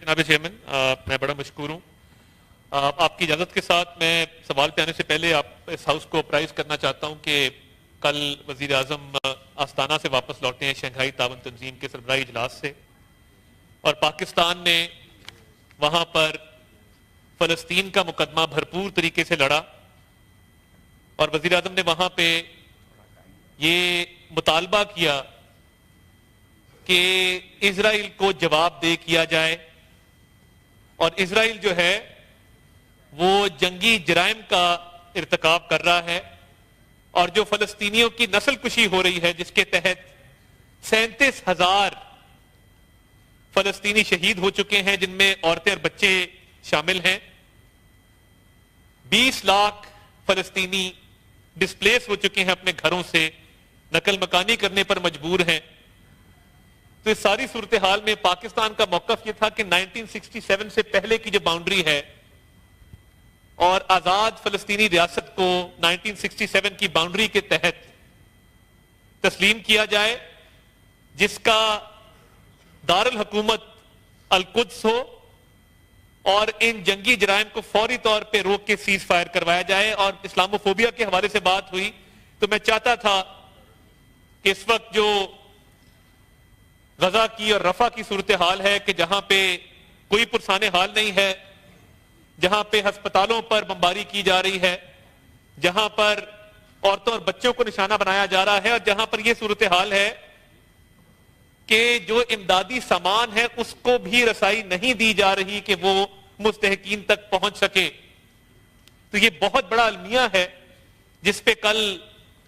जनाब चेयरमैन, मैं बड़ा मशकूर हूँ। आपकी इजाज़त के साथ मैं सवाल पे आने से पहले आप इस हाउस को अप्राइज करना चाहता हूँ कि कल वज़ीर आज़म आस्ताना से वापस लौटे हैं शंघाई ताउन तंजीम के सरबराही इजलास से, और पाकिस्तान ने वहाँ पर फ़लस्तीन का मुकदमा भरपूर तरीके से लड़ा और वज़ीर आज़म ने वहाँ पे ये मुतालबा किया कि इजराइल को जवाब दे किया जाए, और इजराइल जो है वो जंगी जराइम का इर्तिकाब कर रहा है, और जो फलस्तीनियों की नस्ल कुशी हो रही है जिसके तहत 37,000 फलस्तीनी शहीद हो चुके हैं, जिनमें औरतें और बच्चे शामिल हैं। 20 लाख फलस्तीनी डिस्प्लेस हो चुके हैं, अपने घरों से नकल मकानी करने पर मजबूर हैं। तो इस सारी सूरत हाल में पाकिस्तान का मौकफ यह था कि 1967 से पहले की जो बाउंड्री है और आजाद फलस्तीनी रियासत को 1967 की बाउंड्री के तहत तस्लीम किया जाए, जिसका दारुल हुकूमत अल-कुद्स हो, और इन जंगी जराइम को फौरी तौर पे रोक के सीज फायर करवाया जाए। और इस्लामोफोबिया के हवाले से बात हुई तो मैं चाहता था कि इस वक्त जो गजा की और रफा की सूरत हाल है कि जहां पे कोई पुरसाने हाल नहीं है, जहां पे अस्पतालों पर बमबारी की जा रही है, जहां पर औरतों और बच्चों को निशाना बनाया जा रहा है, और जहां पर यह सूरत हाल है कि जो इमदादी सामान है उसको भी रसाई नहीं दी जा रही कि वो मुस्तहकीन तक पहुंच सके। तो ये बहुत बड़ा अलमिया है जिस पे कल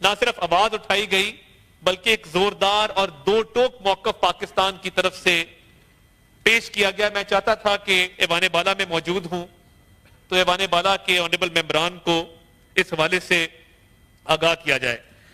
ना सिर्फ आवाज उठाई गई बल्कि एक जोरदार और दो टोक मौकफ पाकिस्तान की तरफ से पेश किया गया। मैं चाहता था कि ऐवान बाला में मौजूद हूं तो ऐवान बाला के ऑनरेबल मेंबरान को इस हवाले से आगाह किया जाए।